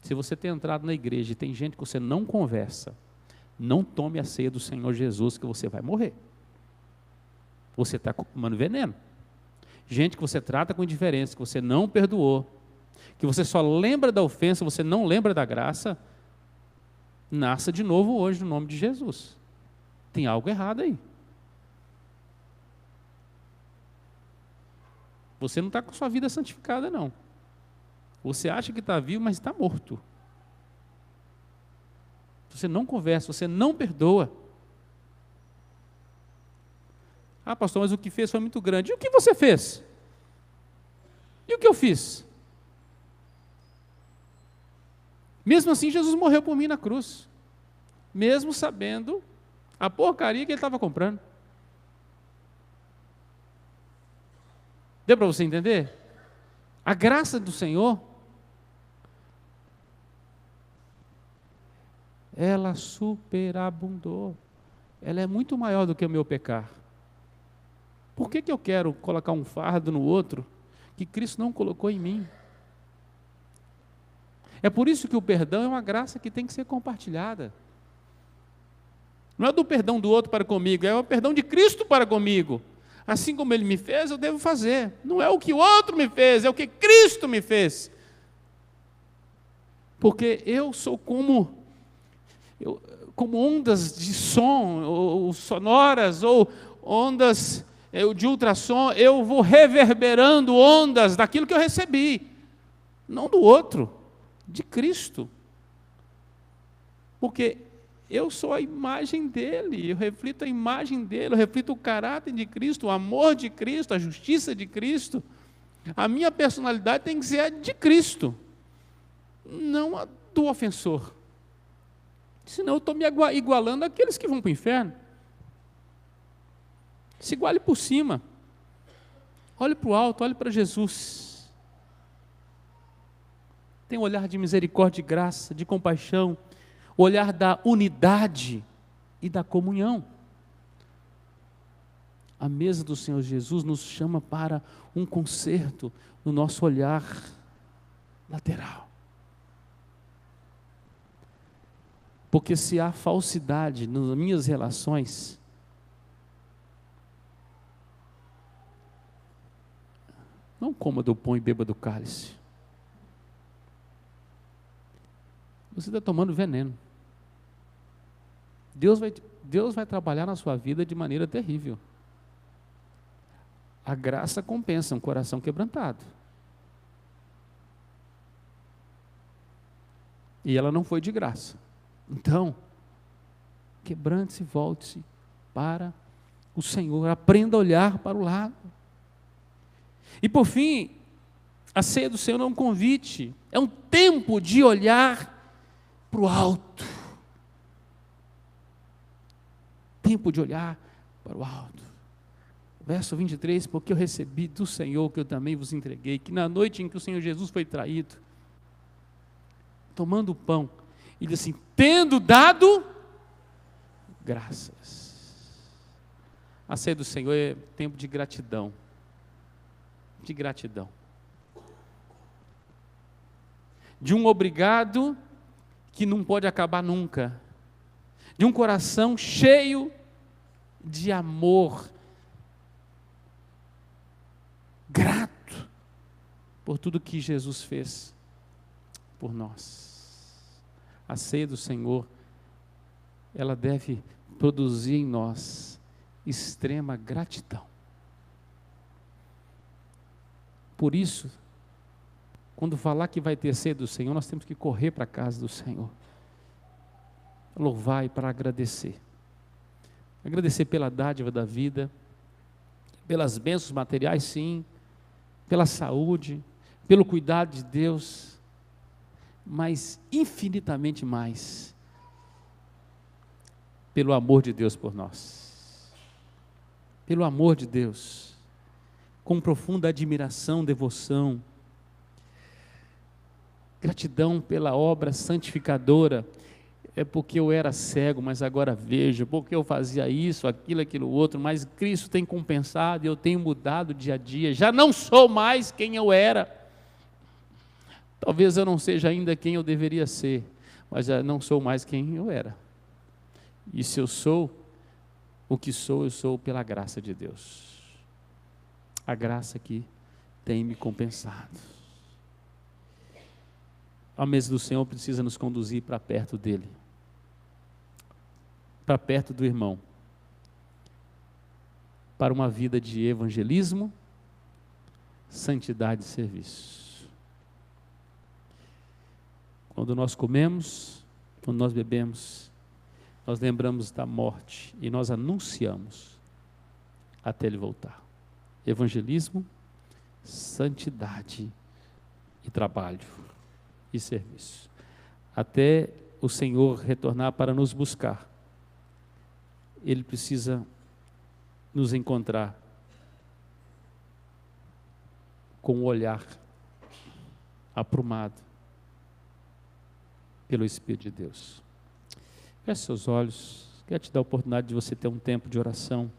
Se você tem entrado na igreja e tem gente que você não conversa, não tome a ceia do Senhor Jesus, que você vai morrer. Você está tomando veneno. Gente que você trata com indiferença, que você não perdoou, que você só lembra da ofensa, você não lembra da graça, nasça de novo hoje no nome de Jesus. Tem algo errado aí. Você não está com sua vida santificada, não. Você acha que está vivo, mas está morto. Você não conversa, você não perdoa. Ah, pastor, mas o que fez foi muito grande. E o que você fez? E o que eu fiz? Mesmo assim, Jesus morreu por mim na cruz. Mesmo sabendo a porcaria que Ele estava comprando. Deu para você entender? A graça do Senhor, ela superabundou. Ela é muito maior do que o meu pecar. Por que eu quero colocar um fardo no outro que Cristo não colocou em mim? É por isso que o perdão é uma graça que tem que ser compartilhada. Não é do perdão do outro para comigo, é o perdão de Cristo para comigo. Assim como Ele me fez, eu devo fazer. Não é o que o outro me fez, é o que Cristo me fez. Porque eu sou como ondas de som, ou sonoras, ou ondas de ultrassom, eu vou reverberando ondas daquilo que eu recebi. Não do outro, de Cristo. Porque eu sou a imagem dele, eu reflito a imagem dele, eu reflito o caráter de Cristo, o amor de Cristo, a justiça de Cristo. A minha personalidade tem que ser a de Cristo, não a do ofensor. Senão eu estou me igualando àqueles que vão para o inferno. Se iguale por cima. Olhe para o alto, olhe para Jesus. Tem um olhar de misericórdia, de graça, de compaixão, o olhar da unidade e da comunhão. A mesa do Senhor Jesus nos chama para um concerto no nosso olhar lateral. Porque se há falsidade nas minhas relações, não coma do pão e beba do cálice. Você está tomando veneno. Deus vai trabalhar na sua vida de maneira terrível. A graça compensa um coração quebrantado. E ela não foi de graça. Então, quebrante-se, volte-se para o Senhor. Aprenda a olhar para o lado. E por fim, a ceia do Senhor é um convite. É um tempo de olhar para o alto. Tempo de olhar para o alto. Verso 23, porque eu recebi do Senhor que eu também vos entreguei, que na noite em que o Senhor Jesus foi traído, tomando o pão, ele disse assim, tendo dado graças. A ceia do Senhor é tempo de gratidão. De gratidão. De um obrigado que não pode acabar nunca. De um coração cheio de amor. Grato por tudo que Jesus fez. por nós. A ceia do Senhor, ela deve produzir em nós extrema gratidão. Por isso, quando falar que vai ter ceia do Senhor, nós temos que correr para a casa do Senhor, louvar e para agradecer. Agradecer pela dádiva da vida, pelas bênçãos materiais, sim, pela saúde, pelo cuidado de Deus, mas infinitamente mais pelo amor de Deus por nós. Pelo amor de Deus, com profunda admiração, devoção, gratidão pela obra santificadora. É porque eu era cego, mas agora vejo, porque eu fazia isso, aquilo outro, mas Cristo tem compensado e eu tenho mudado dia a dia, já não sou mais quem eu era. Talvez eu não seja ainda quem eu deveria ser, mas já não sou mais quem eu era. E se eu sou o que sou, eu sou pela graça de Deus. A graça que tem me compensado. A mesa do Senhor precisa nos conduzir para perto dele, para perto do irmão, para uma vida de evangelismo, santidade e serviço. Quando nós comemos, quando nós bebemos, nós lembramos da morte e nós anunciamos até ele voltar. Evangelismo, santidade e trabalho e serviço, até o Senhor retornar para nos buscar. Ele precisa nos encontrar com o olhar aprumado pelo Espírito de Deus. Feche seus olhos. Quero te dar a oportunidade de você ter um tempo de oração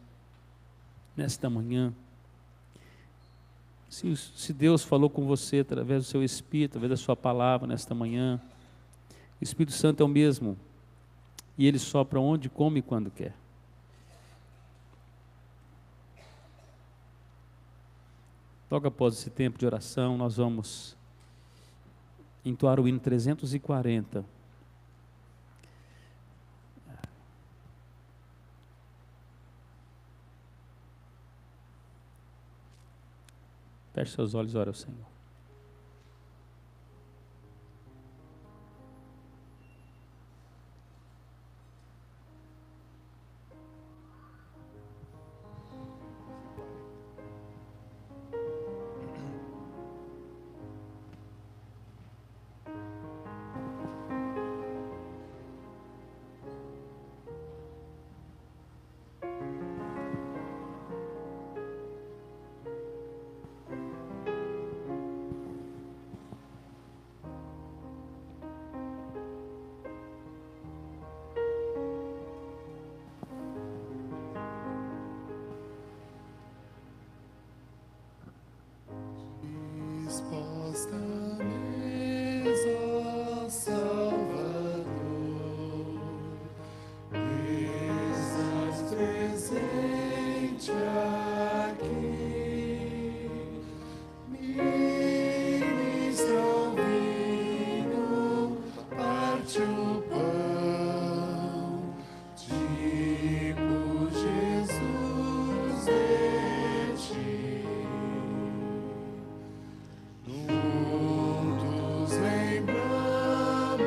nesta manhã. Se Deus falou com você através do seu Espírito, através da sua palavra nesta manhã, o Espírito Santo é o mesmo, e Ele sopra onde, como e quando quer. Logo após esse tempo de oração, nós vamos entoar o hino 340. Feche seus olhos e ore ao Senhor. Disposta a mesa, Salvador, estás presente aqui, ministra o vinho, parte o pão, tipo Jesus de ti. Juntos lembramos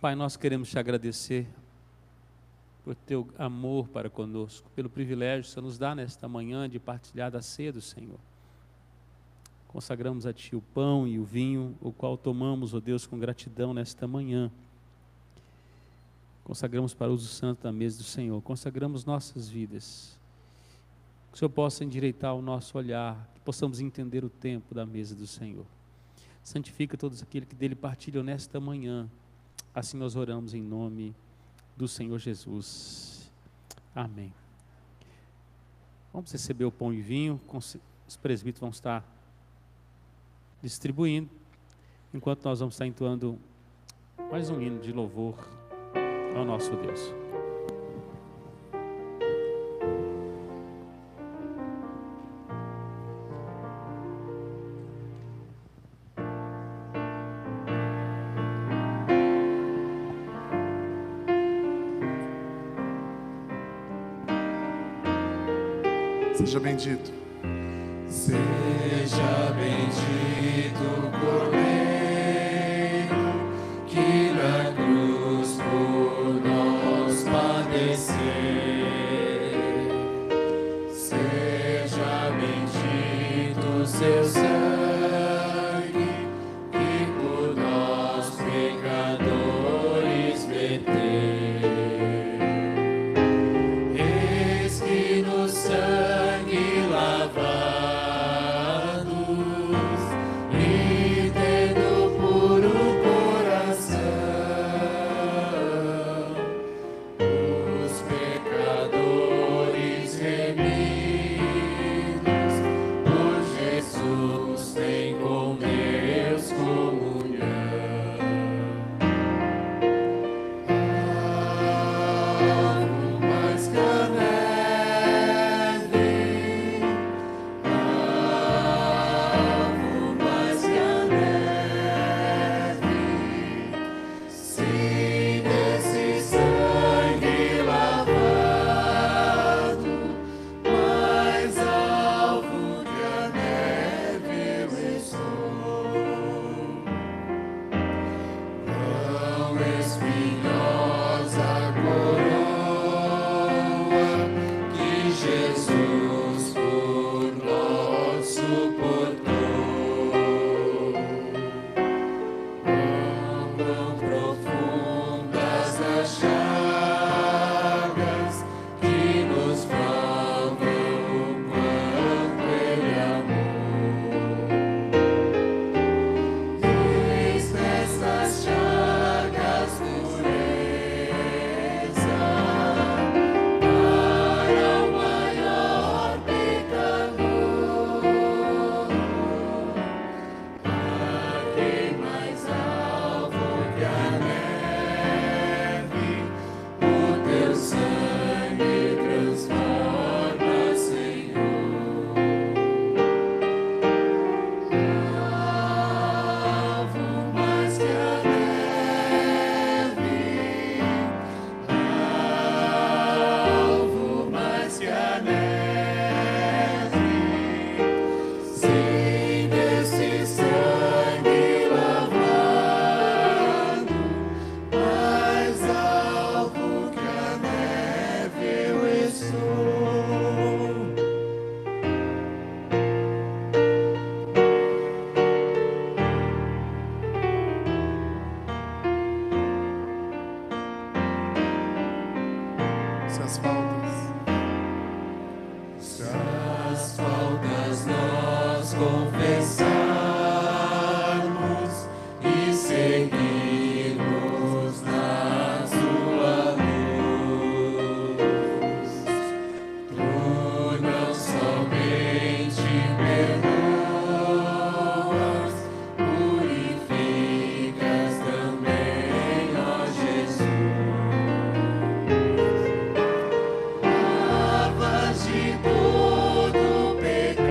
Pai, nós queremos te agradecer por teu amor para conosco, pelo privilégio que o Senhor nos dá nesta manhã de partilhar da ceia do Senhor. Consagramos a Ti o pão e o vinho, o qual tomamos, ó Deus, com gratidão nesta manhã. Consagramos para o uso santo da mesa do Senhor, consagramos nossas vidas. Que o Senhor possa endireitar o nosso olhar, que possamos entender o tempo da mesa do Senhor. Santifica todos aqueles que dele partilham nesta manhã. Assim nós oramos em nome do Senhor Jesus. Amém. Vamos receber o pão e vinho, os presbíteros vão estar distribuindo, enquanto nós vamos estar entoando mais um hino de louvor ao nosso Deus. Seja bendito. Seja bendito o Cordeiro que na cruz por nós padeceu. Seja bendito o seu sangue que por nós pecadores verteu. Eis que no sangue lavado e tendo puro coração, os pecadores remidos por Jesus têm com Deus comunhão. Amo mais que a neve, amo mais que a neve, se desse sangue lavado, mais alvo que a neve eu estou. Tão espinhosa coroa que Jesus por nós suportou. Quão profundas as chagas que nos provam o quanto Ele amou. Eis nestas chagas pureza para o maior pecador, a quem mais alvo que a neve o teu sangue transforma, Senhor. Alvo mais que a neve, alvo mais que a neve, sem desse sangue lavado, mais alvo que a neve eu estou. Se as faltas Se as faltas nós confessarmos e seguirmos na sua luz, tu não somente perdoas, purificas também, ó Jesus. Lavas de todo pecado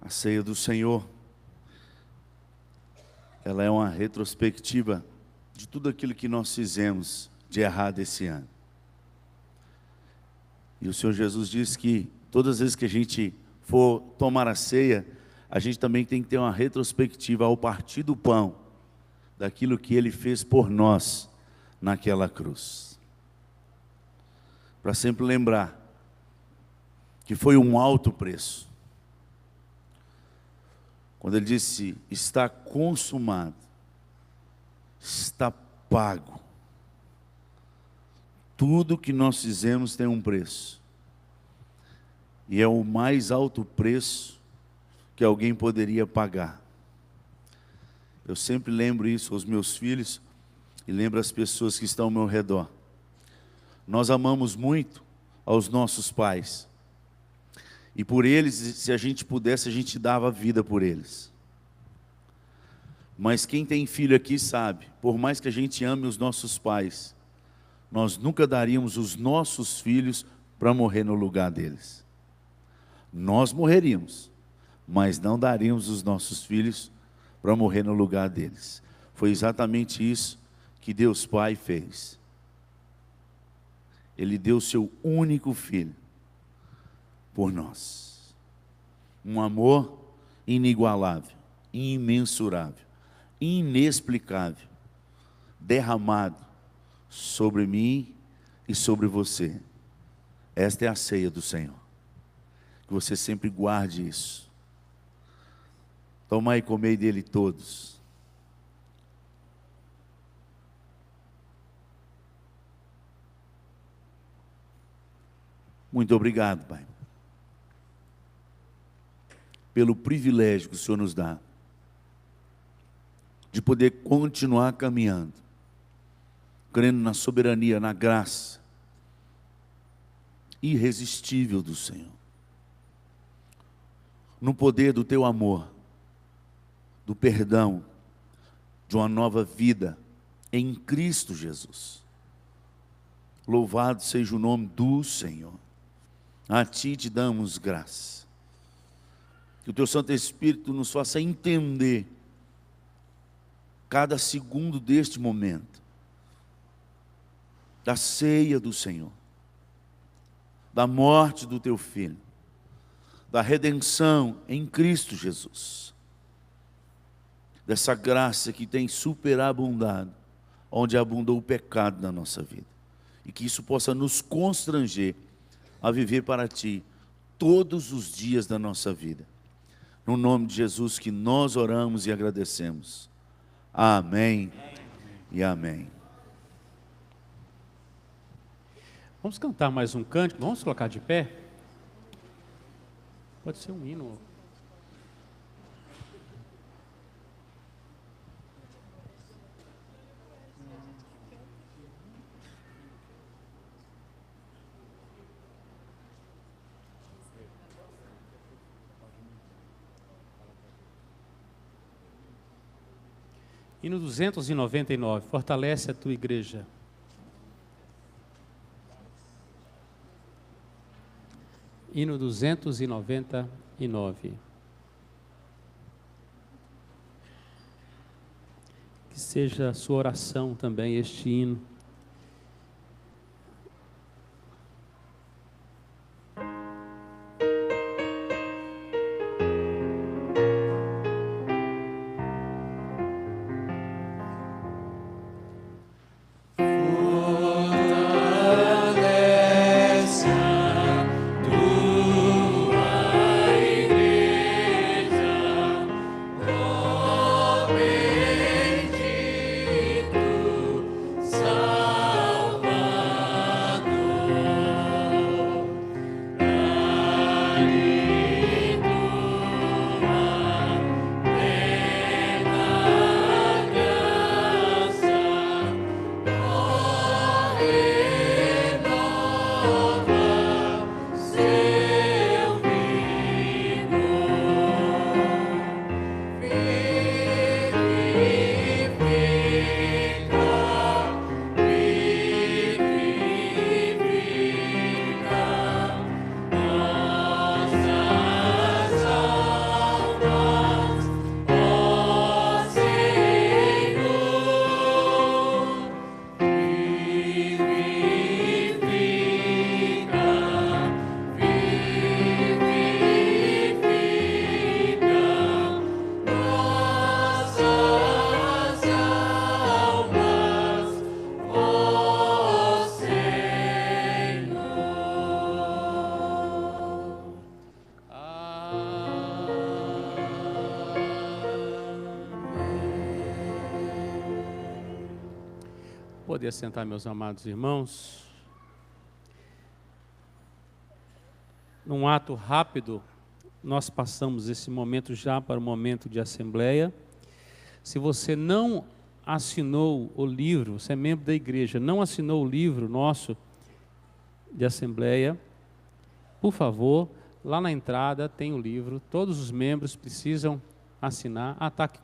A ceia do Senhor, ela é uma retrospectiva de tudo aquilo que nós fizemos de errado esse ano. E o Senhor Jesus disse que todas as vezes que a gente for tomar a ceia, a gente também tem que ter uma retrospectiva ao partir do pão, daquilo que Ele fez por nós naquela cruz. Para sempre lembrar que foi um alto preço. Quando Ele disse, está consumado, está pago. Tudo que nós fizemos tem um preço. E é o mais alto preço que alguém poderia pagar. Eu sempre lembro isso aos meus filhos e lembro as pessoas que estão ao meu redor. Nós amamos muito aos nossos pais. E por eles, se a gente pudesse, a gente dava a vida por eles. Mas quem tem filho aqui sabe, por mais que a gente ame os nossos pais, nós nunca daríamos os nossos filhos para morrer no lugar deles. Nós morreríamos, mas não daríamos os nossos filhos para morrer no lugar deles. Foi exatamente isso que Deus Pai fez. Ele deu o seu único filho por nós. Um amor inigualável, imensurável, inexplicável, derramado sobre mim e sobre você. Esta é a ceia do Senhor. Que você sempre guarde isso. Tomai e comei dele todos. Muito obrigado, Pai, pelo privilégio que o Senhor nos dá de poder continuar caminhando, crendo na soberania, na graça irresistível do Senhor, no poder do Teu amor, do perdão, de uma nova vida em Cristo Jesus. Louvado seja o nome do Senhor. A Ti te damos graça. Que o Teu Santo Espírito nos faça entender cada segundo deste momento, da ceia do Senhor, da morte do Teu Filho, da redenção em Cristo Jesus, dessa graça que tem superabundado, onde abundou o pecado na nossa vida, e que isso possa nos constranger a viver para Ti todos os dias da nossa vida. No nome de Jesus que nós oramos e agradecemos. Amém e amém. Vamos cantar mais um cântico, vamos colocar de pé? Pode ser um hino. Hino 299, fortalece a tua igreja. Hino 299. Que seja a sua oração também, este hino. Bendito, Poder sentar, meus amados irmãos. Num ato rápido, nós passamos esse momento já para o momento de assembleia. Se você não assinou o livro, você é membro da igreja, não assinou o livro nosso de assembleia, por favor, lá na entrada tem o livro, todos os membros precisam assinar. Ah, está aqui